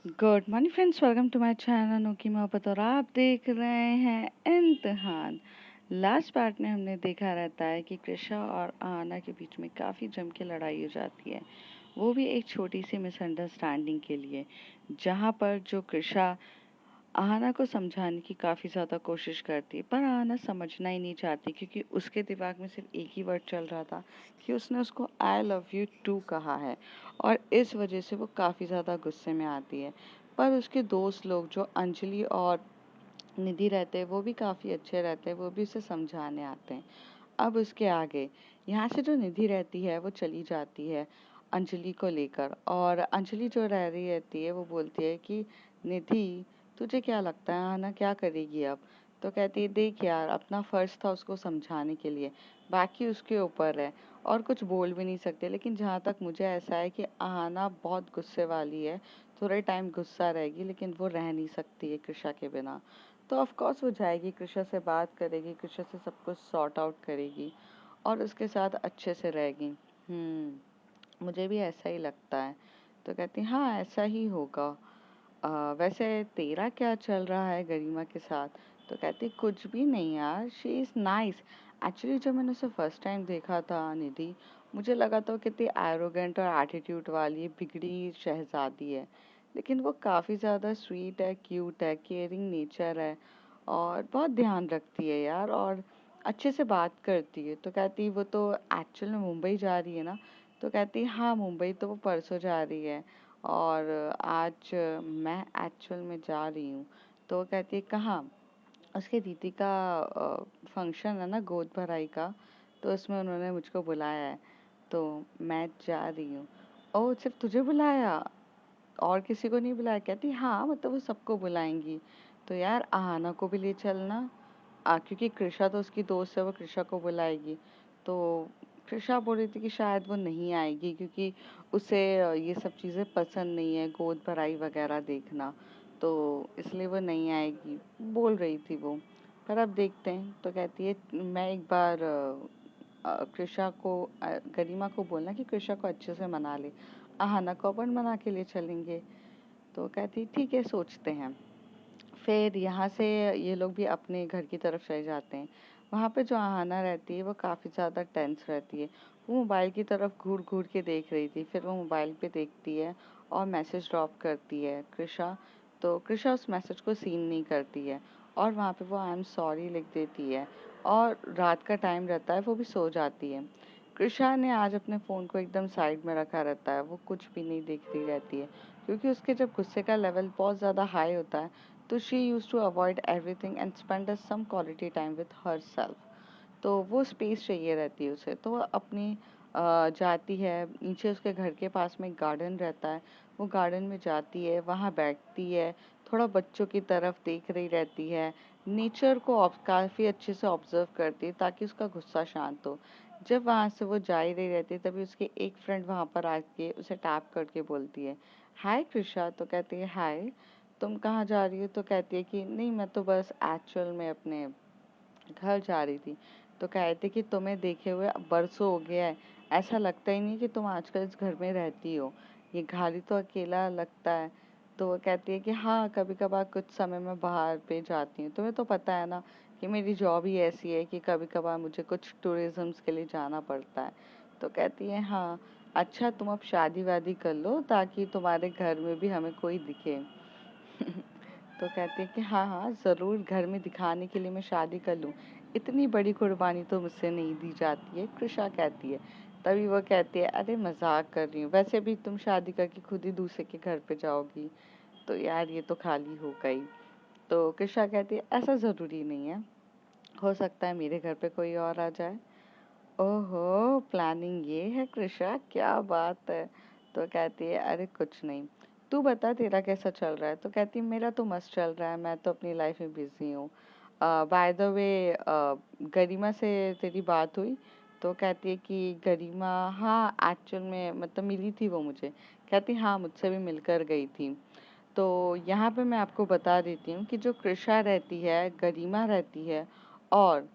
Good morning friends, welcome to my channel नोकी मोहब्बत और आप देख रहे हैं इम्तिहान। लास्ट पार्ट में हमने देखा रहता है कि कृषा और आना के बीच में काफ़ी जम के लड़ाई हो जाती है, वो भी एक छोटी सी मिसअंडरस्टैंडिंग के लिए, जहाँ पर जो कृषा आहाना को समझाने की काफ़ी ज़्यादा कोशिश करती है, पर आहाना समझना ही नहीं चाहती क्योंकि उसके दिमाग में सिर्फ एक ही वर्ड चल रहा था कि उसने उसको आई लव यू टू कहा है, और इस वजह से वो काफ़ी ज़्यादा गुस्से में आती है। पर उसके दोस्त लोग जो अंजलि और निधि रहते हैं वो भी काफ़ी अच्छे रहते हैं, वो भी उसे समझाने आते हैं। अब उसके आगे यहाँ से जो निधि रहती है वो चली जाती है अंजलि को लेकर, और अंजलि जो रह रही रहती है वो बोलती है कि निधि, तुझे क्या लगता है आना क्या करेगी अब? तो कहती है देख यार, अपना फर्ज था उसको समझाने के लिए, बाकी उसके ऊपर है, और कुछ बोल भी नहीं सकते। लेकिन जहाँ तक मुझे ऐसा है कि आना बहुत गुस्से वाली है, थोड़े टाइम गुस्सा रहेगी लेकिन वो रह नहीं सकती है कृषा के बिना। तो ऑफ कोर्स वो जाएगी, कृषा से बात करेगी, कृषा से सब कुछ सॉर्ट आउट करेगी और उसके साथ अच्छे से रहेगी। मुझे भी ऐसा ही लगता है। तो कहती हाँ ऐसा ही होगा। वैसे तेरा क्या चल रहा है गरिमा के साथ? तो कहती कुछ भी नहीं यार, शी इज़ नाइस। एक्चुअली जब मैंने उसे फर्स्ट टाइम देखा था निधि, मुझे लगा था वो कितनी एरोगेंट और एटीट्यूड वाली बिगड़ी शहजादी है, लेकिन वो काफ़ी ज़्यादा स्वीट है, क्यूट है, केयरिंग नेचर है और बहुत ध्यान रखती है यार, और अच्छे से बात करती है। तो कहती वो तो एक्चुअल में मुंबई जा रही है ना? तो कहती हाँ मुंबई तो वो परसों जा रही है, और आज मैं एक्चुअल में जा रही हूँ। तो कहती है कहाँ? उसके दीदी का फंक्शन है ना गोद भराई का, तो उसमें उन्होंने मुझको बुलाया है, तो मैं जा रही हूँ। ओह सिर्फ तुझे बुलाया, और किसी को नहीं बुलाया? कहती हाँ मतलब वो सबको बुलाएंगी, तो यार आहाना को भी ले चलना। क्योंकि कृषा तो उसकी दोस्त है, वो कृषा को बुलाएगी। तो कृषा बोल रही थी कि शायद वो नहीं आएगी क्योंकि उसे ये सब चीज़ें पसंद नहीं है, गोद भराई वगैरह देखना, तो इसलिए वो नहीं आएगी बोल रही थी वो। पर अब देखते हैं। तो कहती है मैं एक बार कृषा को गरिमा को बोलना कि कृषा को अच्छे से मना ले, आहाना को अपन मना के लिए चलेंगे। तो कहती ठीक है सोचते हैं। फिर यहाँ से ये लोग भी अपने घर की तरफ चले जाते हैं। वहाँ पे जो आहाना रहती है वो काफ़ी ज़्यादा टेंस रहती है। वो मोबाइल की तरफ घूर घूर के देख रही थी, फिर वो मोबाइल पे देखती है और मैसेज ड्रॉप करती है कृषा। तो कृषा उस मैसेज को सीन नहीं करती है, और वहाँ पे वो आई एम सॉरी लिख देती है, और रात का टाइम रहता है, वो भी सो जाती है। कृषा ने आज अपने फ़ोन को एकदम साइड में रखा रहता है, वो कुछ भी नहीं देख रही रहती है, क्योंकि उसके जब गुस्से का लेवल बहुत ज़्यादा हाई होता है तो she use to avoid everything and spend some quality time with herself. तो वो स्पेस चाहिए रहती है उसे, तो वो अपनी जाती है नीचे, उसके घर के पास में एक गार्डन रहता है, वो गार्डन में जाती है, वहाँ बैठती है, थोड़ा बच्चों की तरफ देख रही रहती है, नेचर को काफ़ी अच्छे से ऑब्जर्व करती है ताकि उसका गुस्सा शांत हो। जब वहाँ से वो जा ही रही रहती है तभी उसके एक फ्रेंड वहाँ पर आके उसे टैप करके बोलती है हाय कृषा। तो कहती है हाय, तुम कहाँ जा रही हो? तो कहती है कि नहीं मैं तो बस एक्चुअल में अपने घर जा रही थी। तो कहते कि तुम्हें देखे हुए अब बरसों हो गया है, ऐसा लगता ही नहीं कि तुम आजकल इस घर में रहती हो, ये घर ही तो अकेला लगता है। तो वो कहती है कि हाँ कभी कभार कुछ समय में बाहर पे जाती हूँ, तुम्हें तो पता है ना कि मेरी जॉब ही ऐसी है कि कभी कभार मुझे कुछ टूरिज्म के लिए जाना पड़ता है। तो कहती है हाँ अच्छा, तुम अब शादी वादी कर लो ताकि तुम्हारे घर में भी हमें कोई दिखे। तो कहते हैं कि हाँ हाँ ज़रूर, घर में दिखाने के लिए मैं शादी कर लूँ, इतनी बड़ी कुर्बानी तो मुझसे नहीं दी जाती है, कृषा कहती है। तभी वो कहती है अरे मजाक कर रही हूँ, वैसे भी तुम शादी करके खुद ही दूसरे के घर पे जाओगी, तो यार ये तो खाली हो गई। तो कृषा कहती है ऐसा ज़रूरी नहीं है, हो सकता है मेरे घर पे कोई और आ जाए। ओहो प्लानिंग ये है कृषा, क्या बात है। तो कहती है अरे कुछ नहीं, तू बता तेरा कैसा चल रहा है? तो कहती है मेरा तो मस्त चल रहा है, मैं तो अपनी लाइफ में बिजी हूँ। बाय द वे गरिमा से तेरी बात हुई? तो कहती है कि गरिमा हाँ एक्चुअल में मतलब मिली थी वो मुझे। कहती हाँ मुझसे भी मिलकर गई थी। तो यहाँ पे मैं आपको बता देती हूँ कि जो कृषा रहती है, गरिमा रहती है, और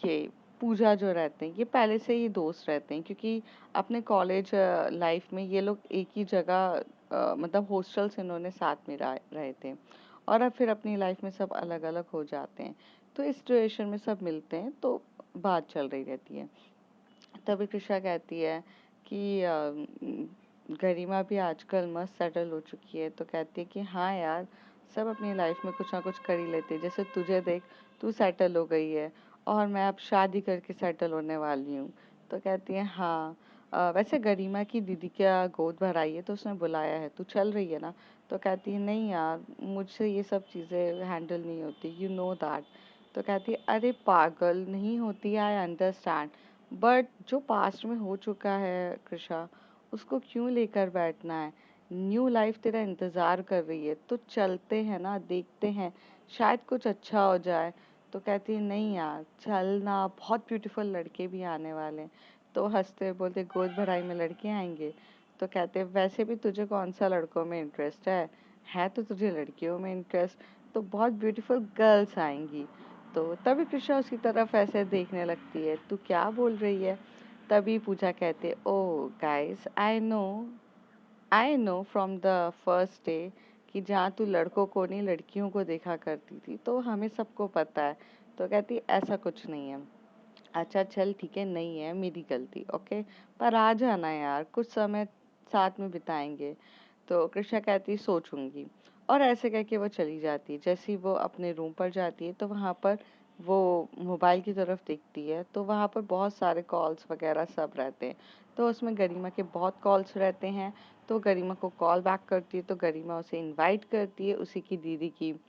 ये पूजा जो रहते हैं, ये पहले से ही दोस्त रहते हैं, क्योंकि अपने कॉलेज लाइफ में ये लोग एक ही जगह मतलब हॉस्टल से इन्होंने साथ में रहे थे और अब फिर अपनी लाइफ में सब अलग अलग हो जाते हैं। तो इस सिचुएशन में सब मिलते हैं तो बात चल रही रहती है। तभी कृषा कहती है कि गरिमा भी आजकल मस्त सेटल हो चुकी है। तो कहती है कि हाँ यार, सब अपनी लाइफ में कुछ ना कुछ कर ही लेते हैं। जैसे तुझे देख, तू सेटल हो गई है और मैं अब शादी करके सेटल होने वाली हूँ। तो कहती है हाँ, वैसे गरिमा की दीदी क्या गोद भराई है तो उसने बुलाया है, तू चल रही है ना? तो कहती है नहीं यार, मुझसे ये सब चीज़ें हैंडल नहीं होती, यू नो दैट। तो कहती है अरे पागल नहीं होती, आई अंडरस्टैंड, बट जो पास्ट में हो चुका है कृषा, उसको क्यों लेकर बैठना है? न्यू लाइफ तेरा इंतजार कर रही है, तो चलते हैं ना, देखते हैं, शायद कुछ अच्छा हो जाए। तो कहती है नहीं यार, चलना, बहुत ब्यूटीफुल लड़के भी आने वाले हैं। तो हंसते हुए बोलते गोद भराई में लड़के आएंगे? तो कहते वैसे भी तुझे कौन सा लड़कों में इंटरेस्ट है तो तुझे लड़कियों में इंटरेस्ट, तो बहुत ब्यूटीफुल गर्ल्स आएंगी। तो तभी कृषा उसकी तरफ ऐसे देखने लगती है, तू क्या बोल रही है? तभी पूजा कहते oh guys, I know from the first day कि जहाँ तू लड़कों को नहीं लड़कियों को देखा करती थी, तो हमें सबको पता है। तो कहती ऐसा कुछ नहीं है। अच्छा चल ठीक है, नहीं है मेरी गलती, ओके, पर आ जाना यार, कुछ समय साथ में बिताएंगे। तो कृष्णा कहती है सोचूंगी, और ऐसे कह के वो चली जाती है। जैसे ही वो अपने रूम पर जाती है तो वहाँ पर वो मोबाइल की तरफ देखती है तो वहाँ पर बहुत सारे कॉल्स वगैरह सब रहते हैं। तो उसमें गरिमा के बहुत कॉल्स रहते हैं। तो गरिमा को कॉल बैक करती है तो गरिमा उसे इनवाइट करती है उसी की दीदी की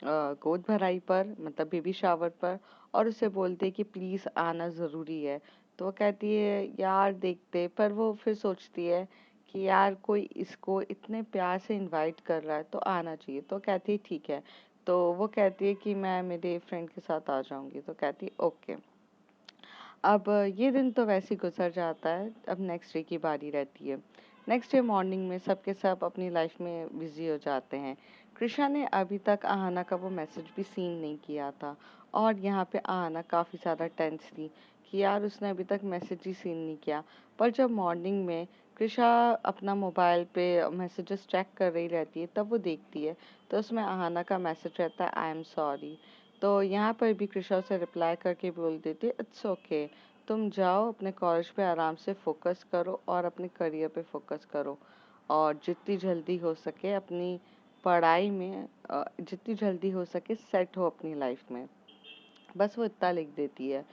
गोद भराई पर, मतलब बेबी शावर पर, और उसे बोलती है कि प्लीज़ आना ज़रूरी है। तो वो कहती है यार देखते, पर वो फिर सोचती है कि यार कोई इसको इतने प्यार से इनवाइट कर रहा है तो आना चाहिए। तो कहती है ठीक है। तो वो कहती है कि मैं मेरे फ्रेंड के साथ आ जाऊंगी। तो कहती है ओके। अब ये दिन तो वैसे ही गुजर जाता है। अब नेक्स्ट डे की बारी रहती है। नेक्स्ट डे मॉर्निंग में सब के सब अपनी लाइफ में बिजी हो जाते हैं। कृषा ने अभी तक आहाना का वो मैसेज भी सीन नहीं किया था, और यहाँ पे आहाना काफ़ी ज़्यादा टेंस थी कि यार उसने अभी तक मैसेज ही सीन नहीं किया। पर जब मॉर्निंग में कृषा अपना मोबाइल पे मैसेजेस चेक कर रही रहती है तब वो देखती है तो उसमें आहाना का मैसेज रहता है आई एम सॉरी। तो यहाँ पर भी कृषा उसे रिप्लाई करके बोल देती है इट्स ओके, तुम जाओ अपने कॉलेज पे आराम से फोकस करो और अपने करियर पे फोकस करो, और जितनी जल्दी हो सके अपनी पढ़ाई में जितनी जल्दी हो सके सेट हो अपनी लाइफ में। बस वो इतना लिख देती है।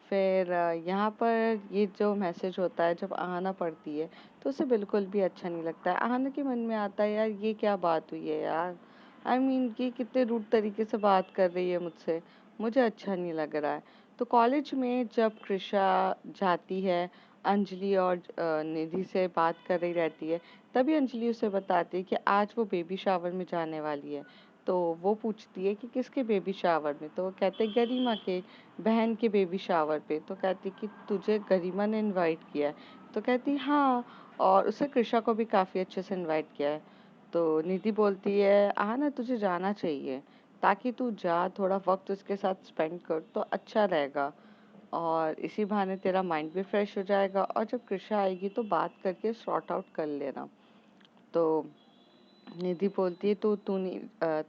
फिर यहाँ पर ये जो मैसेज होता है जब आहाना पढ़ती है तो उसे बिल्कुल भी अच्छा नहीं लगता है। आहाना के मन में आता है यार ये क्या बात हुई है यार, आई मीन ये कितने रूड तरीके से बात कर रही है मुझसे, मुझे अच्छा नहीं लग रहा है। तो कॉलेज में जब कृषा जाती है, अंजलि और निधि से बात कर रही रहती है, तभी अंजलि उसे बताती है कि आज वो बेबी शावर में जाने वाली है। तो वो पूछती है कि किसके बेबी शावर में? तो वो कहते हैं गरिमा के बहन के बेबी शावर पे। तो कहती कि तुझे गरिमा ने इनवाइट किया है? तो कहती हाँ, और उसे कृषा को भी काफ़ी अच्छे से इनवाइट किया है। तो निधि बोलती है ना तुझे जाना चाहिए, ताकि तू जा थोड़ा वक्त उसके साथ स्पेंड कर तो अच्छा रहेगा, और इसी बहाने तेरा माइंड भी फ्रेश हो जाएगा, और जब कृषा आएगी तो बात करके सॉर्ट आउट कर लेना। तो निधि बोलती है तो तू नहीं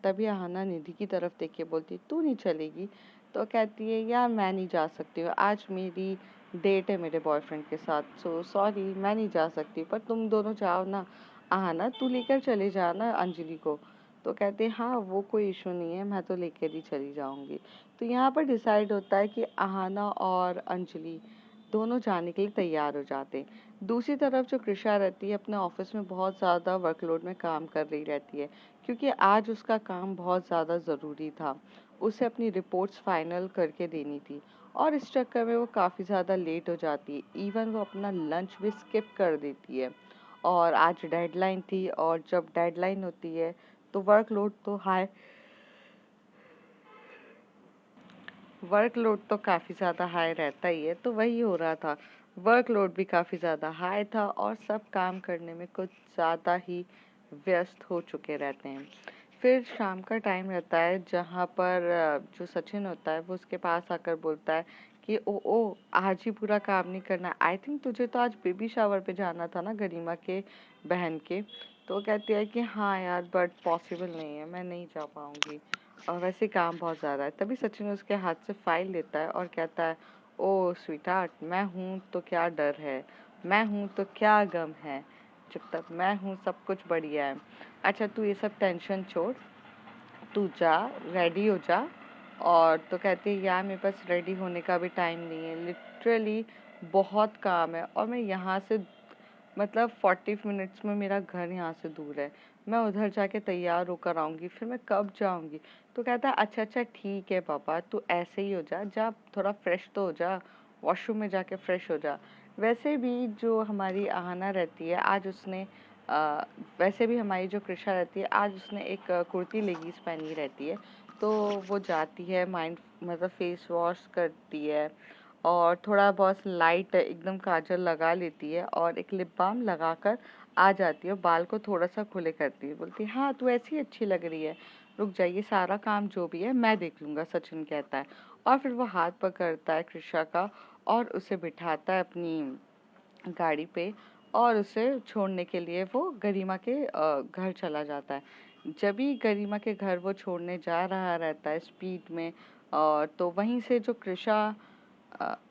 तभी आहाना निधि की तरफ देख के बोलती है तू नहीं चलेगी? तो कहती है यार मैं नहीं जा सकती हूँ, आज मेरी डेट है मेरे बॉयफ्रेंड के साथ, सो सॉरी मैं नहीं जा सकती, पर तुम दोनों जाओ ना। आहाना तू लेकर चले जाना अंजलि को। तो कहते हैं हाँ वो कोई इशू नहीं है, मैं तो लेकर ही चली जाऊंगी। तो यहाँ पर डिसाइड होता है कि आहाना और अंजलि दोनों जाने के लिए तैयार हो जाते हैं। दूसरी तरफ जो कृषा रहती है अपने ऑफिस में बहुत ज़्यादा वर्कलोड में काम कर रही रहती है, क्योंकि आज उसका काम बहुत ज़्यादा ज़रूरी था। उसे अपनी रिपोर्ट्स फाइनल करके देनी थी, और इस चक्कर में वो काफ़ी ज़्यादा लेट हो जाती है। इवन वो अपना लंच भी स्किप कर देती है। और आज डेडलाइन थी, और जब डेडलाइन होती है तो वर्कलोड तो काफ़ी ज़्यादा हाई रहता ही है, तो वही हो रहा था। वर्कलोड भी काफ़ी ज़्यादा हाई था और सब काम करने में कुछ ज़्यादा ही व्यस्त हो चुके रहते हैं। फिर शाम का टाइम रहता है जहाँ पर जो सचिन होता है वो उसके पास आकर बोलता है कि ओ आज ही पूरा काम नहीं करना, आई थिंक तुझे तो आज बेबी शावर पे जाना था ना गरिमा के बहन के? तो वो कहती है कि हाँ यार बट पॉसिबल नहीं है, मैं नहीं जा पाऊँगी और वैसे काम बहुत ज़्यादा है। तभी सचिन उसके हाथ से फ़ाइल लेता है और कहता है, ओह स्वीटहार्ट, मैं हूँ तो क्या डर है, मैं हूँ तो क्या गम है, जब तक मैं हूँ सब कुछ बढ़िया है। अच्छा तू ये सब टेंशन छोड़, तू जा, रेडी हो जा। और तो कहती है यार मेरे पास रेडी होने का भी टाइम नहीं है, लिटरली बहुत काम है और मैं यहाँ से मतलब 40 मिनट्स में मेरा घर यहाँ से दूर है, मैं उधर जाके तैयार होकर आऊँगी, फिर मैं कब जाऊँगी। तो कहता है अच्छा अच्छा ठीक है पापा, तू ऐसे ही हो जा, जा थोड़ा फ्रेश तो हो जा, वॉशरूम में जाके फ्रेश हो जा। वैसे भी जो हमारी आहना रहती है आज उसने अ, वैसे भी हमारी जो कृषा रहती है आज उसने एक कुर्ती लेगीज पहनी रहती है। तो वो जाती है माइंड मतलब फेस वॉश करती है और थोड़ा बहुत लाइट एकदम काजल लगा लेती है और एक लिप बाम लगाकर आ जाती है और बाल को थोड़ा सा खुले करती है, बोलती है हाँ तू ऐसी अच्छी लग रही है, रुक जाइए सारा काम जो भी है मैं देख लूँगा, सचिन कहता है। और फिर वो हाथ पकड़ता है कृषा का और उसे बिठाता है अपनी गाड़ी पे और उसे छोड़ने के लिए वो गरिमा के घर चला जाता है। जब भी गरिमा के घर वो छोड़ने जा रहा रहता है स्पीड में, तो वहीं से जो कृषा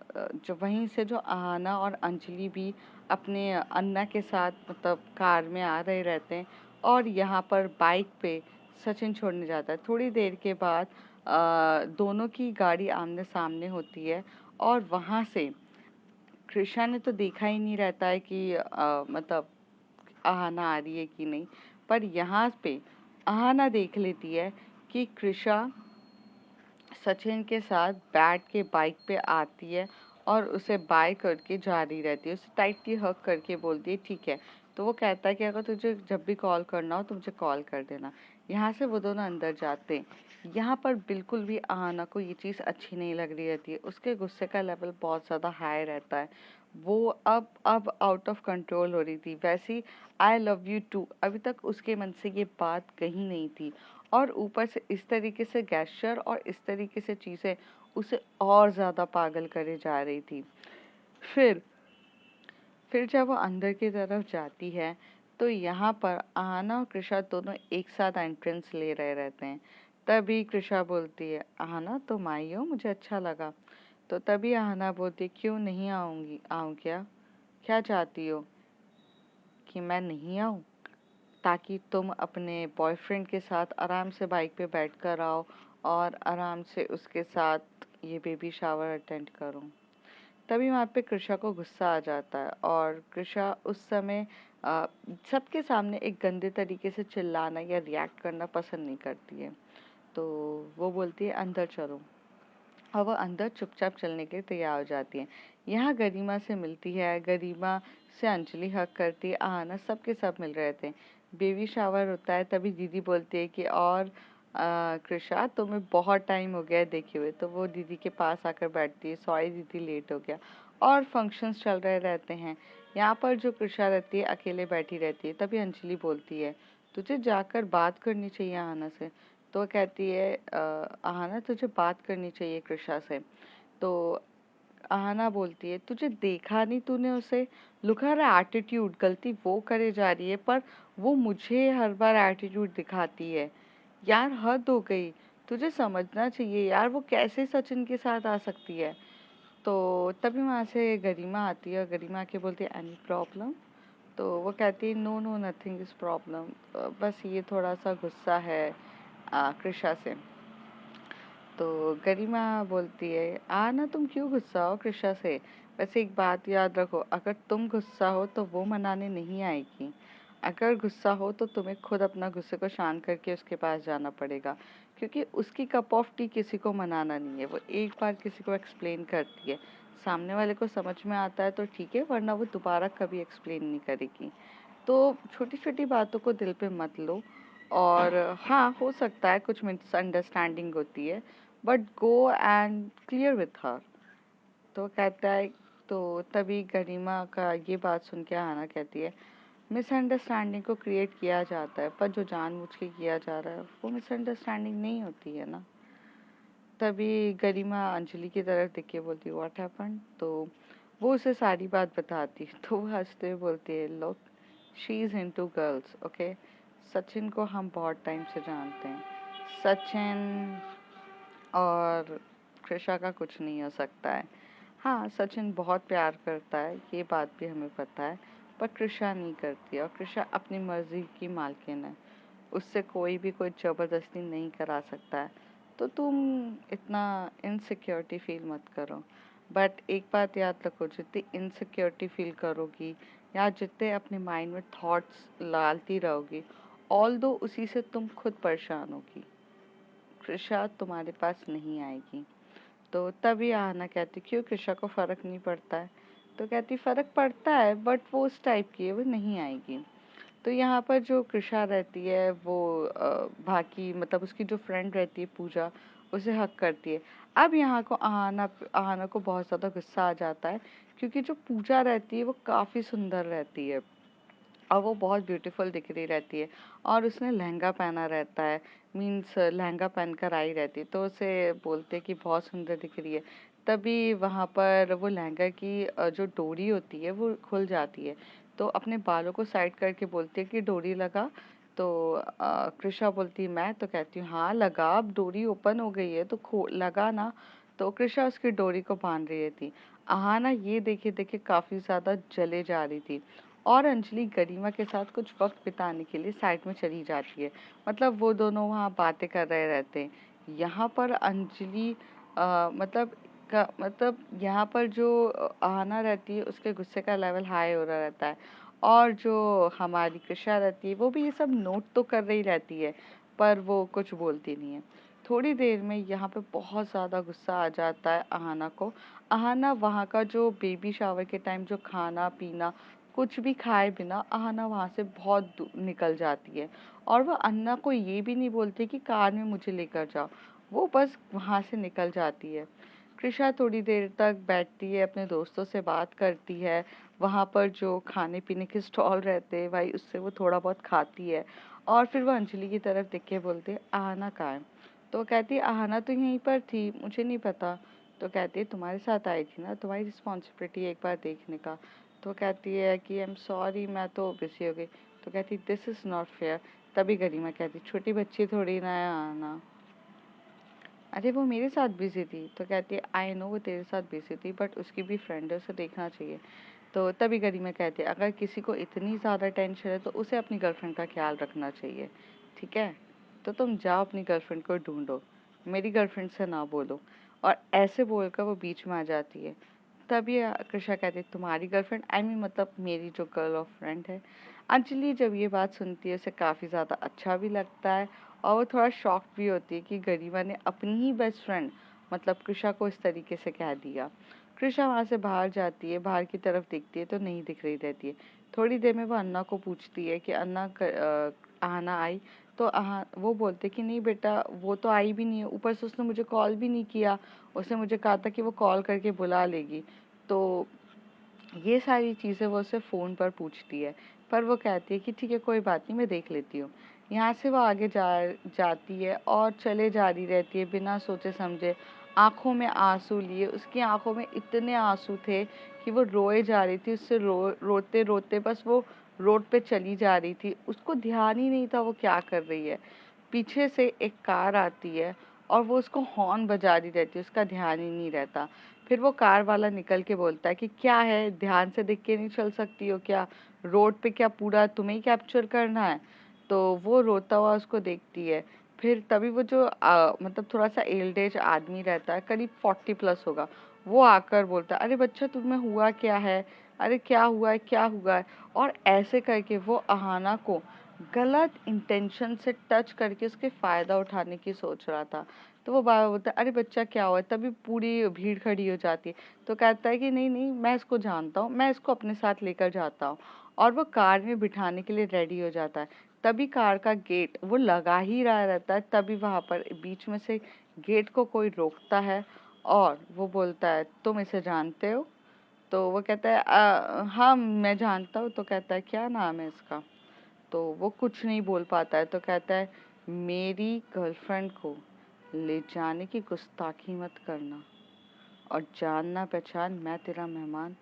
जो वहीं से जो आहना और अंजलि भी अपने अन्ना के साथ मतलब कार में आ रहे रहते हैं और यहाँ पर बाइक पे सचिन छोड़ने जाता है। थोड़ी देर के बाद दोनों की गाड़ी आमने सामने होती है और वहाँ से कृषा ने तो देखा ही नहीं रहता है कि मतलब आहना आ रही है कि नहीं, पर यहाँ पे आहना देख लेती है कि कृषा सचिन के साथ बैठ के बाइक पे आती है और उसे बाय करके जा रही रहती है, उसे टाइटली हग करके बोलती है ठीक है। तो वो कहता है कि अगर तुझे जब भी कॉल करना हो तो मुझे कॉल कर देना। यहाँ से वो दोनों अंदर जाते हैं। यहाँ पर बिल्कुल भी आहना को ये चीज़ अच्छी नहीं लग रही रहती है, उसके गुस्से का लेवल बहुत ज़्यादा हाई रहता है। वो अब आउट ऑफ कंट्रोल हो रही थी। वैसे ही आई लव यू टू अभी तक उसके मन से ये बात कही नहीं थी और ऊपर से इस तरीके से गेस्चर और इस तरीके से चीज़ें उसे और ज़्यादा पागल करे जा रही थी। फिर फिर जब वो अंदर की तरफ जाती है तो यहाँ पर आहना और कृषा दोनों एक साथ एंट्रेंस ले रहे रहते हैं। तभी कृषा बोलती है आहना तुम आई हो, मुझे अच्छा लगा। तो तभी आहना बोलती क्यों नहीं आऊँगी, आऊँ क्या, क्या चाहती हो कि मैं नहीं आऊँ ताकि तुम अपने बॉयफ्रेंड के साथ आराम से बाइक पे बैठ कर आओ और आराम से उसके साथ ये बेबी शावर अटेंड करो। तभी वहाँ पे कृषा को गुस्सा आ जाता है और कृषा उस समय सबके सामने एक गंदे तरीके से चिल्लाना या रिएक्ट करना पसंद नहीं करती है। तो वो बोलती है अंदर चलो और वो अंदर चुपचाप चलने के लिए तैयार हो जाती है। यहाँ गरिमा से मिलती है, गरिमा से अंजलि हक करती है, आहना सबके सब मिल रहे थे। बेबी शावर होता है तभी दीदी बोलती है कि और कृषा तुम्हें बहुत टाइम हो गया है देखे हुए। तो वो दीदी के पास आकर बैठती है, सॉरी दीदी लेट हो गया। और फंक्शंस चल रहे रहते हैं। यहाँ पर जो कृषा रहती है अकेले बैठी रहती है। तभी अंजलि बोलती है तुझे जाकर बात करनी चाहिए आहना से। तो कहती है आहना तुझे बात करनी चाहिए कृषा से। तो आहना बोलती है तुझे देखा नहीं तूने उसे, लुक हर एटीट्यूड, गलती वो करे जा रही है पर वो मुझे हर बार एटीट्यूड दिखाती है। यार हद हो गई, तुझे समझना चाहिए यार वो कैसे सचिन के साथ आ सकती है। तो तभी वहाँ से गरिमा आती है और गरिमा आके बोलती है एनी प्रॉब्लम। तो वो कहती है no no nothing is problem, बस ये थोड़ा सा गुस्सा है कृषा से। तो गरिमा बोलती है ना तुम क्यों गुस्सा हो कृषा से, वैसे एक बात याद रखो अगर तुम गुस्सा हो तो वो मनाने नहीं आएगी, अगर गुस्सा हो तो तुम्हें खुद अपना गुस्से को शांत करके उसके पास जाना पड़ेगा, क्योंकि उसकी कप ऑफ टी किसी को मनाना नहीं है। वो एक बार किसी को एक्सप्लेन करती है, सामने वाले को समझ में आता है तो ठीक है, वरना वो दोबारा कभी एक्सप्लेन नहीं करेगी। तो छोटी छोटी बातों को दिल पे मत लो। और हाँ हो सकता है कुछ मिसअंडरस्टैंडिंग होती है, but go and clear with her. तो कहता है, तो तभी गरिमा का ये बात सुन के आना कहती है मिसअंडरस्टैंडिंग को क्रिएट किया जाता है पर जो जानबूझ के किया जा रहा है वो मिसअंडरस्टैंडिंग नहीं होती है ना। तभी गरिमा अंजलि की तरफ देख के बोलती है व्हाट हैपेंड। तो वो उसे सारी बात बताती है तो वो हंसते हुए बोलती है लो she is into girls, okay. Sachin को हम बहुत टाइम से जानते हैं। सचिन और कृषा का कुछ नहीं हो सकता है। हाँ, सचिन बहुत प्यार करता है, ये बात भी हमें पता है, पर कृषा नहीं करती है, और कृषा अपनी मर्जी की मालकिन है। उससे कोई भी कोई ज़बरदस्ती नहीं करा सकता है। तो तुम इतना इनसिक्योरिटी फील मत करो। बट एक बात याद रखो, जितनी इनसिक्योरिटी फील करोगी या जितने अपने माइंड में थॉट्स डालती रहोगी, ऑल दो उसी से तुम खुद परेशान होगी, कृषा तुम्हारे पास नहीं आएगी। तो तभी आहना कहती, क्यों कृषा को फ़र्क नहीं पड़ता है? तो कहती फ़र्क पड़ता है, बट वो उस टाइप की है, वो नहीं आएगी। तो यहाँ पर जो कृषा रहती है वो बाकी मतलब उसकी जो फ्रेंड रहती है पूजा, उसे हक करती है। अब यहाँ को आहाना आहाना को बहुत ज़्यादा गुस्सा आ जाता है, क्योंकि जो पूजा रहती है वो काफ़ी सुंदर रहती है और वो बहुत ब्यूटीफुल दिख रही रहती है, और उसने लहंगा पहना रहता है, मीन्स लहंगा पहन कर आई रहती है, तो उसे बोलते हैं कि बहुत सुंदर दिख रही है। तभी वहाँ पर वो लहंगा की जो डोरी होती है वो खुल जाती है, तो अपने बालों को साइड करके बोलती है कि डोरी लगा। तो कृषा बोलती है मैं, तो कहती हूँ हाँ लगा, अब डोरी ओपन हो गई है तो खो लगा ना। तो कृषा उसकी डोरी को बांध रही थी। आहाना ये देखे देखे काफी ज्यादा जले जा रही थी, और अंजलि गरिमा के साथ कुछ वक्त बिताने के लिए साइड में चली जाती है। मतलब वो दोनों वहाँ बातें कर रहे रहते हैं। यहाँ पर अंजलि मतलब यहाँ पर जो आहना रहती है उसके गुस्से का लेवल हाई हो रहा रहता है, और जो हमारी कृषा रहती है वो भी ये सब नोट तो कर रही रहती है, पर वो कुछ बोलती नहीं है। थोड़ी देर में यहाँ पे बहुत ज़्यादा गुस्सा आ जाता है आहना को। आहना वहाँ का जो बेबी शावर के टाइम जो खाना पीना कुछ भी खाए बिना आहना वहाँ से बहुत निकल जाती है, और वो अन्ना को ये भी नहीं बोलती कि कार में मुझे लेकर जाओ, वो बस वहाँ से निकल जाती है। कृषा थोड़ी देर तक बैठती है, अपने दोस्तों से बात करती है, वहाँ पर जो खाने पीने के स्टॉल रहते हैं भाई उससे वो थोड़ा बहुत खाती है, और फिर वो अंजलि की तरफ देख के बोलती है आहना कहाँ है? तो वो कहती है आहना तो यहीं पर थी, मुझे नहीं पता। तो कहती है तुम्हारे साथ आई थी ना, तुम्हारी रिस्पॉन्सिबिलिटी एक बार देखने का। तो कहती है कि आई एम सॉरी, मैं तो बिजी हो गई। तो कहती दिस इज़ नॉट फेयर। तभी गरिमा कहती छोटी बच्ची थोड़ी ना है आना, अरे वो मेरे साथ बिजी थी। तो कहती है आई नो वो तेरे साथ बिजी थी, बट उसकी भी फ्रेंड है, उसे देखना चाहिए। तो तभी गरिमा कहती है अगर किसी को इतनी ज़्यादा टेंशन है तो उसे अपनी गर्लफ्रेंड का ख्याल रखना चाहिए, ठीक है? तो तुम जाओ अपनी गर्लफ्रेंड को ढूंढो, मेरी गर्लफ्रेंड से ना बोलो। और ऐसे बोलकर वो बीच में आ जाती है। तभी कृषा कहती है तुम्हारी गर्लफ्रेंड, आई मीन मतलब मेरी जो गर्ल ऑफ फ्रेंड है। अंजलि जब ये बात सुनती है उसे काफ़ी ज़्यादा अच्छा भी लगता है, और वो थोड़ा शॉक भी होती है कि गरिमा ने अपनी ही बेस्ट फ्रेंड मतलब कृषा को इस तरीके से कह दिया। कृषा वहाँ से बाहर जाती है, बाहर की तरफ देखती है तो नहीं दिख रही रहती है। थोड़ी देर में वो अन्ना को पूछती है कि अन्ना आहना आई? तो वो बोलते कि नहीं बेटा वो तो आई भी नहीं है, ऊपर से उसने मुझे कॉल भी नहीं किया, उसने मुझे कहा था कि वो कॉल करके बुला लेगी। तो ये सारी चीज़ें वो उससे फ़ोन पर पूछती है, पर वो कहती है कि ठीक है कोई बात नहीं मैं देख लेती हूँ। यहाँ से वो आगे जाती है और चले जा रही रहती है बिना सोचे समझे, आँखों में आँसू लिए। उसकी आँखों में इतने आँसू थे कि वो रोए जा रही थी, उससे रोते-रोते बस वो रोड पे चली जा रही थी। उसको ध्यान ही नहीं था वो क्या कर रही है। पीछे से एक कार आती है और वो उसको हॉर्न बजा रही रहती है, उसका ध्यान ही नहीं रहता। फिर वो कार वाला निकल के बोलता है कि क्या है, ध्यान से देख के नहीं चल सकती हो क्या? रोड पे क्या पूरा तुम्हें ही कैप्चर करना है? तो वो रोता हुआ उसको देखती है। फिर तभी वो जो मतलब थोड़ा सा एल्ड एज आदमी रहता है, करीब 40 प्लस होगा, वो आकर बोलता है अरे बच्चा तुम्हें हुआ क्या है? अरे क्या हुआ है, क्या हुआ है? और ऐसे करके वो अहाना को गलत इंटेंशन से टच करके उसके फायदा उठाने की सोच रहा था। तो वो बाबा बोलता है अरे बच्चा क्या हुआ है? तभी पूरी भीड़ खड़ी हो जाती है। तो कहता है कि नहीं नहीं मैं इसको जानता हूँ, मैं इसको अपने साथ लेकर जाता हूँ, और वो कार में बिठाने के लिए रेडी हो जाता है। तभी कार का गेट वो लगा ही रहा रहता है, तभी वहां पर बीच में से गेट को कोई रोकता है, और वो बोलता है तुम इसे जानते हो? तो वो कहता है हाँ मैं जानता हूँ। तो कहता है क्या नाम है इसका? तो वो कुछ नहीं बोल पाता है। तो कहता है मेरी गर्लफ्रेंड को ले जाने की गुस्ताखी मत करना, और जानना पहचान मैं तेरा मेहमान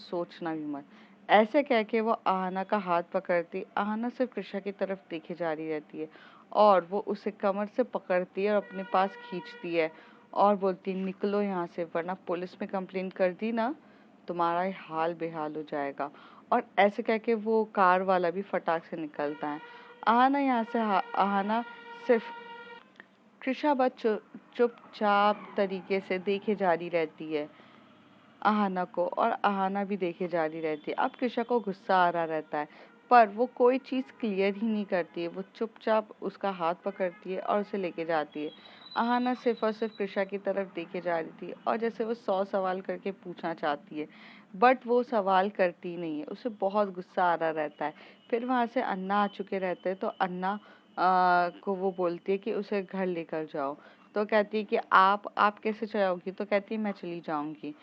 सोचना भी मत। ऐसे कह के वो आहना का हाथ पकड़ती। आहना सिर्फ कृषा की तरफ देखे जा रही रहती है और वो उसे कमर से पकड़ती है और अपने पास खींचती है और बोलती है निकलो यहाँ से, वरना पुलिस में कंप्लेन कर दी ना, तुम्हारा हाल बेहाल हो जाएगा। और ऐसे कह के वो कार वाला भी फटाक से निकलता है। आहना यहाँ से आहना सिर्फ कृषा बस चुपचाप तरीके से देखे जा रही रहती है आहना को, और आहना भी देखे जा रही रहती है। अब कृषा को गुस्सा आ रहा रहता है पर वो कोई चीज़ क्लियर ही नहीं करती है। वो चुपचाप उसका हाथ पकड़ती है और उसे लेके जाती है। आहना सिर्फ और सिर्फ कृषा की तरफ देखे जा रही थी और जैसे वो 100 सवाल करके पूछना चाहती है, बट वो सवाल करती नहीं है। उसे बहुत गुस्सा आ रहा रहता है। फिर वहाँ से अन्ना आ चुके रहते हैं तो अन्ना को वो बोलती है कि उसे घर लेकर जाओ। तो कहती है कि आप कैसे जाओगी? तो कहती है मैं चली जाऊंगी,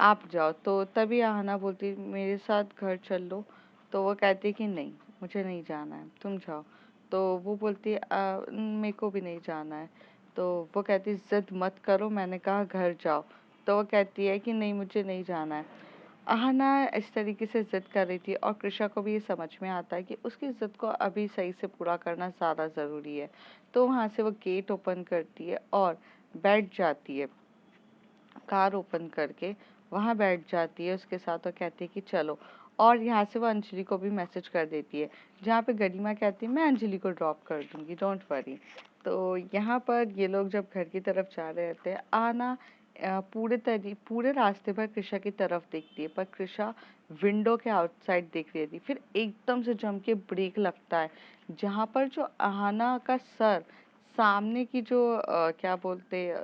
आप जाओ। तो तभी आहना बोलती मेरे साथ घर चल लो। तो वो कहती है कि नहीं, मुझे नहीं जाना है, तुम जाओ। तो वो बोलती है मेरे को भी नहीं जाना है। तो वो कहती है जिद मत करो, मैंने कहा घर जाओ। तो वो कहती है कि नहीं, मुझे नहीं जाना है। आहना इस तरीके से जिद कर रही थी और कृषा को भी ये समझ में आता है कि उसकी जिद को अभी सही से पूरा करना ज़्यादा ज़रूरी है। तो वहाँ से वो गेट ओपन करती है और बैठ जाती है, कार ओपन करके वहाँ बैठ जाती है उसके साथ और कहती है कि चलो। और यहाँ से वो अंजलि को भी मैसेज कर देती है, जहाँ पे गरिमा कहती है मैं अंजलि को ड्रॉप कर दूंगी, डोंट वरी। तो यहाँ पर ये लोग जब घर की तरफ जा रहे होते हैं, आना पूरे रास्ते पर कृषा की तरफ देखती है, पर कृषा विंडो के आउटसाइड देख रही थी। फिर एकदम से जम के ब्रेक लगता है, जहाँ पर जो आहाना का सर सामने की जो क्या बोलते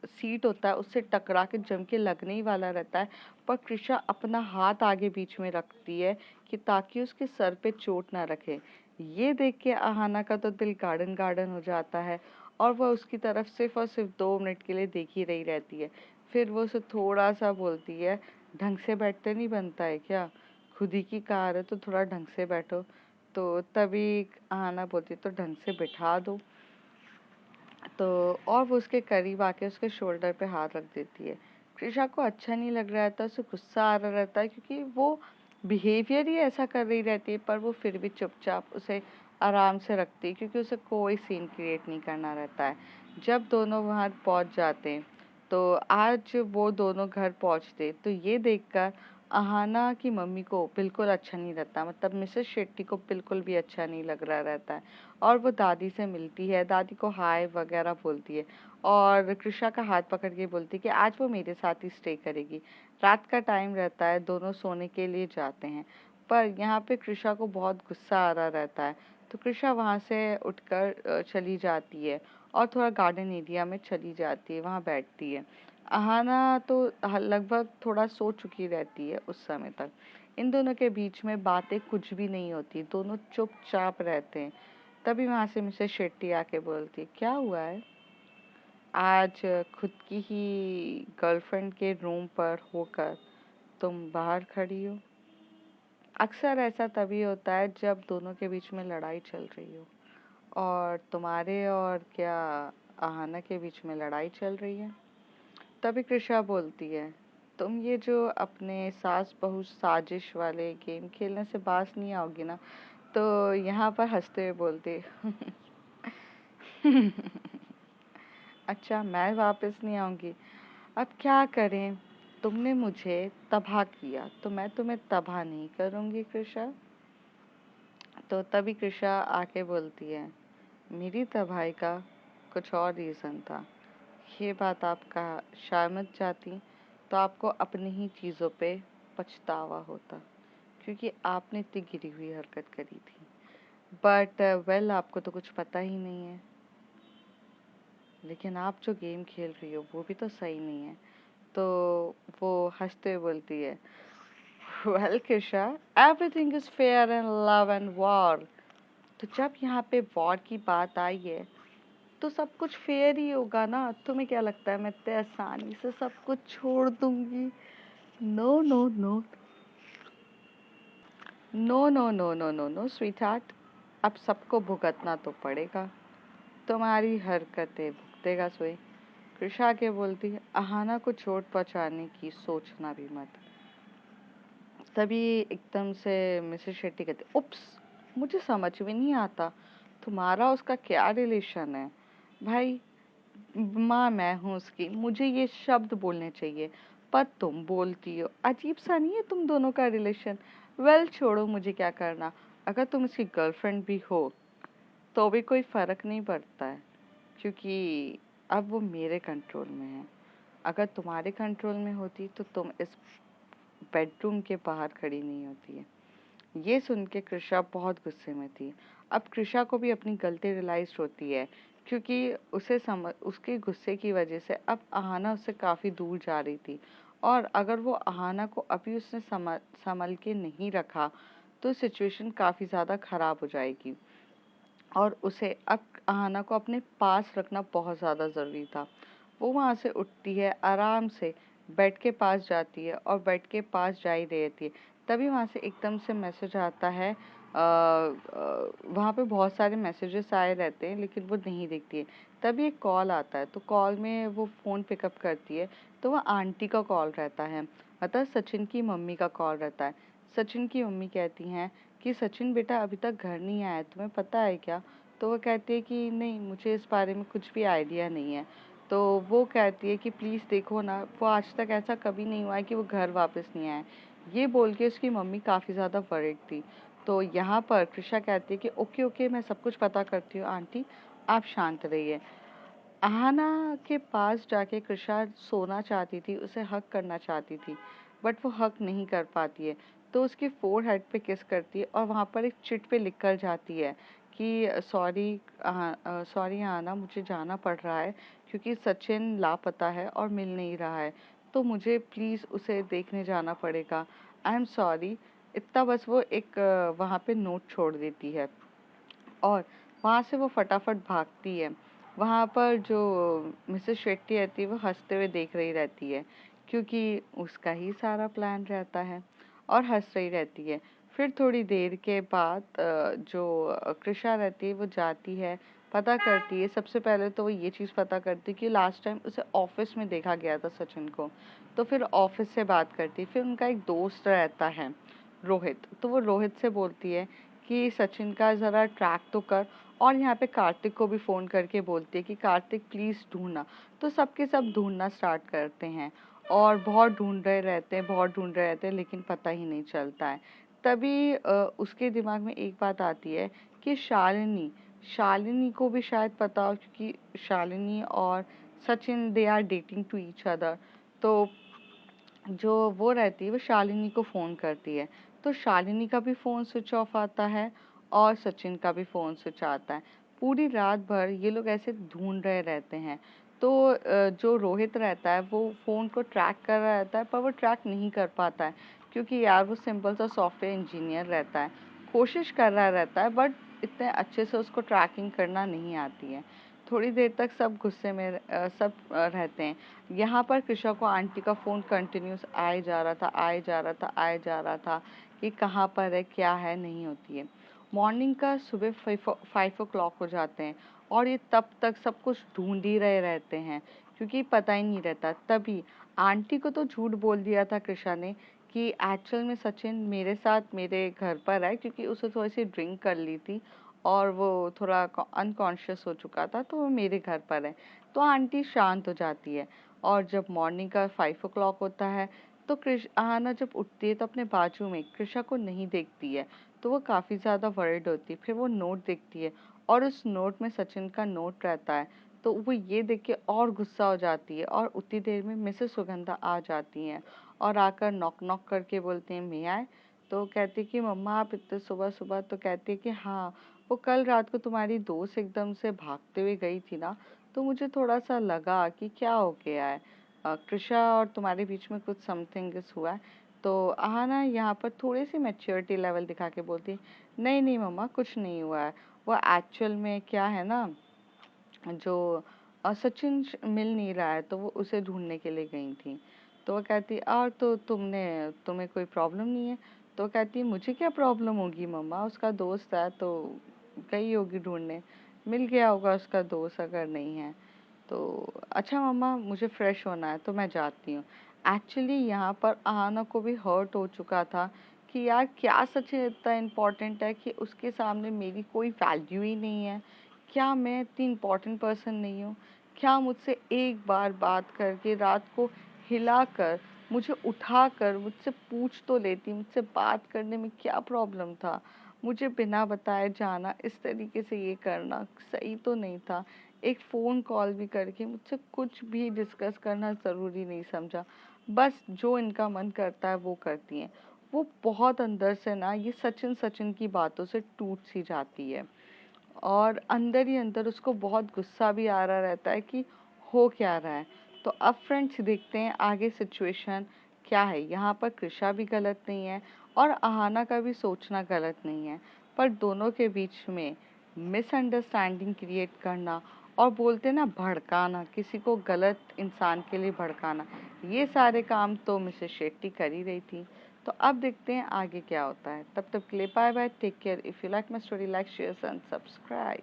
सीट होता है उससे टकरा के जम के लगने ही वाला रहता है। पर कृषा अपना हाथ आगे बीच में रखती है कि ताकि उसके सर पे चोट ना रखे। ये देख के आहाना का तो दिल गार्डन गार्डन हो जाता है और वह उसकी तरफ सिर्फ और सिर्फ 2 मिनट के लिए देख ही रही रहती है। फिर वो उसे थोड़ा सा बोलती है ढंग से बैठते नहीं बनता है क्या, खुद ही की कार है तो थोड़ा ढंग से बैठो। तो तभी आहाना बोलती तो ढंग से बिठा दो। तो और वो उसके करीब आके उसके शोल्डर पे हाथ रख देती है। कृषा को अच्छा नहीं लग रहा था, उसे गुस्सा आ रहा रहता है क्योंकि वो बिहेवियर ही ऐसा कर रही रहती है, पर वो फिर भी चुपचाप उसे आराम से रखती है क्योंकि उसे कोई सीन क्रिएट नहीं करना रहता है। जब दोनों वहाँ पहुँच जाते हैं तो आज वो दोनों घर पहुँचते तो ये देखकर अहाना की मम्मी को बिल्कुल अच्छा नहीं लगता, मतलब मिसेस शेट्टी को बिल्कुल भी अच्छा नहीं लग रहा रहता है। और वो दादी से मिलती है, दादी को हाय वगैरह बोलती है और कृषा का हाथ पकड़ के बोलती है कि आज वो मेरे साथ ही स्टे करेगी। रात का टाइम रहता है, दोनों सोने के लिए जाते हैं, पर यहाँ पे कृषा को बहुत गुस्सा आ रहा रहता है। तो कृषा वहाँ से उठकर चली जाती है और थोड़ा गार्डन एरिया में चली जाती है, वहाँ बैठती है। अहाना तो लगभग थोड़ा सो चुकी रहती है उस समय तक। इन दोनों के बीच में बातें कुछ भी नहीं होती, दोनों चुपचाप रहते हैं। तभी वहां से मिसेस शेट्टी आके बोलती क्या हुआ है, आज खुद की ही गर्लफ्रेंड के रूम पर होकर तुम बाहर खड़ी हो। अक्सर ऐसा तभी होता है जब दोनों के बीच में लड़ाई चल रही हो, और तुम्हारे और क्या आहाना के बीच में लड़ाई चल रही है। तभी कृषा बोलती है तुम ये जो अपने सास बहू साजिश वाले गेम खेलने से बाज नहीं आओगी ना। तो यहाँ पर हंसते हुए बोलती अच्छा मैं वापस नहीं आऊंगी, अब क्या करें, तुमने मुझे तबाह किया तो मैं तुम्हें तबाह नहीं करूंगी कृषा। तो तभी कृषा आके बोलती है मेरी तबाही का कुछ और रीज़न था, ये बात आप कहा शायद चाहती तो आपको अपनी ही चीज़ों पे पछतावा होता, क्योंकि आपने इतनी गिरी हुई हरकत करी थी। बट वेल आपको तो कुछ पता ही नहीं है, लेकिन आप जो गेम खेल रही हो वो भी तो सही नहीं है। तो वो हंसते हुए बोलती है well Krisha, everything is fair in love and war. तो जब यहाँ पे वॉर की बात आई है तो सब कुछ फेयर ही होगा ना। तुम्हें क्या लगता है मैं इतने आसानी से सब कुछ छोड़ दूंगी? No no no no no no no no no sweetheart, अब सबको भुगतना तो पड़ेगा, तुम्हारी हरकतें भुगतेगा सोई। कृषा के बोलती है अहाना को चोट पहुंचाने की सोचना भी मत, तभी एकदम से मिसेस शेट्टी कहते, उप्स, मुझे समझ में नहीं आता तुम्हारा उसका क्या रिलेशन है। भाई, माँ मैं हूँ उसकी, मुझे ये शब्द बोलने चाहिए, पर तुम बोलती हो, अजीब सा नहीं है तुम दोनों का रिलेशन। वेल छोड़ो, मुझे क्या करना, अगर तुम उसकी गर्लफ्रेंड भी हो तो भी कोई फर्क नहीं पड़ता है, क्योंकि अब वो मेरे कंट्रोल में है। अगर तुम्हारे कंट्रोल में होती तो तुम इस बेडरूम के बाहर खड़ी नहीं होती है। ये सुन के कृषा बहुत गुस्से में थी। अब कृषा को भी अपनी गलती रियलाइज होती है, क्योंकि उसके गुस्से की वजह से अब आहाना उससे काफ़ी दूर जा रही थी, और अगर वो आहाना को अभी उसने संभल के नहीं रखा तो सिचुएशन काफ़ी ज़्यादा ख़राब हो जाएगी, और उसे अब आहाना को अपने पास रखना बहुत ज़्यादा ज़रूरी था। वो वहाँ से उठती है, आराम से बेड के पास जाती है और बेड के पास जा ही रहती है। तभी वहाँ से एकदम से मैसेज आता है। वहाँ पे बहुत सारे मैसेजेस आए रहते हैं लेकिन वो नहीं देखती है। तभी एक कॉल आता है, तो कॉल में वो फ़ोन पिकअप करती है, तो वो आंटी का कॉल रहता है, मतलब सचिन की मम्मी का कॉल रहता है। सचिन की मम्मी कहती हैं कि सचिन बेटा अभी तक घर नहीं आया, तुम्हें पता है क्या? तो वो कहती है कि नहीं, मुझे इस बारे में कुछ भी आइडिया नहीं है। तो वो कहती है कि प्लीज़ देखो ना, वो आज तक ऐसा कभी नहीं हुआ है कि वो घर वापस नहीं आए। ये बोल के उसकी मम्मी काफ़ी ज़्यादा वरीड थी। तो यहाँ पर कृषा कहती है कि ओके ओके, मैं सब कुछ पता करती हूँ आंटी, आप शांत रहिए। अहाना के पास जाके कृषा सोना चाहती थी, उसे हग करना चाहती थी, बट वो हग नहीं कर पाती है। तो उसके फोरहेड पे किस करती है और वहाँ पर एक चिट पे लिख कर जाती है कि सॉरी, सॉरी अहाना, मुझे जाना पड़ रहा है क्योंकि सचिन लापता है और मिल नहीं रहा है, तो मुझे प्लीज़ उसे देखने जाना पड़ेगा, आई एम सॉरी। इतना बस वो एक वहाँ पे नोट छोड़ देती है, और वहाँ से वो फटाफट भागती है। वहाँ पर जो मिसेस शेट्टी रहती है वो हंसते हुए देख रही रहती है, क्योंकि उसका ही सारा प्लान रहता है, और हंस रही रहती है। फिर थोड़ी देर के बाद जो कृषा रहती है वो जाती है, पता करती है। सबसे पहले तो वो ये चीज़ पता करती है कि लास्ट टाइम उसे ऑफिस में देखा गया था सचिन को। तो फिर ऑफिस से बात करती है। फिर उनका एक दोस्त रहता है रोहित, तो वो रोहित से बोलती है कि सचिन का ज़रा ट्रैक तो कर, और यहाँ पे कार्तिक को भी फ़ोन करके बोलती है कि कार्तिक प्लीज़ ढूंढना। तो सबके सब ढूंढना स्टार्ट करते हैं, और बहुत ढूंढ रहे रहते हैं, बहुत ढूंढ रहे रहते हैं, लेकिन पता ही नहीं चलता है। तभी उसके दिमाग में एक बात आती है कि शालिनी, शालिनी को भी शायद पता हो, क्योंकि शालिनी और Sachin they are dating to each other. तो जो वो रहती है वो शालिनी को फ़ोन करती है, तो शालिनी का भी फ़ोन स्विच ऑफ आता है और सचिन का भी फ़ोन स्विच आता है। पूरी रात भर ये लोग ऐसे ढूंढ रहे रहते हैं। तो जो रोहित रहता है वो फ़ोन को ट्रैक कर रहा रहता है, पर वो ट्रैक नहीं कर पाता है, क्योंकि यार वो सिंपल सा सॉफ्टवेयर इंजीनियर रहता है। कोशिश कर रहा रहता है, बट इतने अच्छे से उसको ट्रैकिंग करना नहीं आती है। थोड़ी देर तक सब गुस्से में रहते हैं। यहाँ पर कृषा को आंटी का फ़ोन कंटिन्यूस आए जा रहा था, आए जा रहा था, आए जा रहा था कि कहाँ पर है, क्या है, नहीं होती है। मॉर्निंग का सुबह 5 o'clock हो जाते हैं, और ये तब तक सब कुछ ढूंढ ही रहे रहते हैं, क्योंकि पता ही नहीं रहता। तभी आंटी को तो झूठ बोल दिया था कृषा ने कि एक्चुअल में सचिन मेरे साथ मेरे घर पर है, क्योंकि उसे थोड़ी सी ड्रिंक कर ली थी और वो थोड़ा अनकॉन्शियस हो चुका था, तो वो मेरे घर पर है। तो आंटी शांत हो जाती है, और जब मॉर्निंग का 5 o'clock होता है तो आहाना जब उठती है तो अपने बाजू में कृषा को नहीं देखती है, तो वो काफ़ी ज़्यादा वरिड होती है। फिर वो नोट देखती है, और उस नोट में सचिन का नोट रहता है, तो वो ये देख के और गुस्सा हो जाती है, और उतनी देर में मिसेस सुगंधा आ जाती हैं और आकर नॉक नॉक करके बोलते हैं मे आए। तो कहती है कि मम्मा आप इतने सुबह सुबह, तो कहती है कि हाँ, वो कल रात को तुम्हारी दोस्त एकदम से भागते हुए गई थी ना, तो मुझे थोड़ा सा लगा कि क्या हो गया है, कृषा और तुम्हारे बीच में कुछ समथिंग हुआ है। तो आहाना यहाँ पर थोड़ी सी मैच्योरिटी लेवल दिखा के बोलती, नहीं नहीं मम्मा, कुछ नहीं हुआ है। वो एक्चुअल में क्या है ना, जो सचिन मिल नहीं रहा है, तो वो उसे ढूंढने के लिए गई थी। तो वो कहती और तो तुम्हें कोई प्रॉब्लम नहीं है? तो कहती मुझे क्या प्रॉब्लम होगी मम्मा, उसका दोस्त है तो गई होगी ढूंढने, मिल गया होगा उसका दोस्त अगर नहीं है तो। अच्छा मम्मा, मुझे फ्रेश होना है तो मैं जाती हूँ। एक्चुअली यहाँ पर आहाना को भी हर्ट हो चुका था कि यार क्या सच में इतना इम्पोर्टेंट है कि उसके सामने मेरी कोई वैल्यू ही नहीं है। क्या मैं इतनी इम्पोर्टेंट पर्सन नहीं हूँ? क्या मुझसे एक बार बात करके रात को हिलाकर मुझे उठाकर मुझसे पूछ तो लेती, मुझसे बात करने में क्या प्रॉब्लम था? मुझे बिना बताए जाना, इस तरीके से ये करना सही तो नहीं था। एक फ़ोन कॉल भी करके मुझसे कुछ भी डिस्कस करना ज़रूरी नहीं समझा। बस जो इनका मन करता है वो करती हैं। वो बहुत अंदर से ना ये सचिन सचिन की बातों से टूट सी जाती है और अंदर ही अंदर उसको बहुत गुस्सा भी आ रहा रहता है कि हो क्या रहा है। तो अब फ्रेंड्स देखते हैं आगे सिचुएशन क्या है। यहाँ पर कृषा भी गलत नहीं है और आहाना का भी सोचना गलत नहीं है, पर दोनों के बीच में मिसअंडरस्टैंडिंग क्रिएट करना और बोलते ना भड़काना, किसी को गलत इंसान के लिए भड़काना, ये सारे काम तो मिसेस शेट्टी कर ही रही थी। तो अब देखते हैं आगे क्या होता है। तब तक के लिए bye bye, take care. If you like my story, like share and subscribe.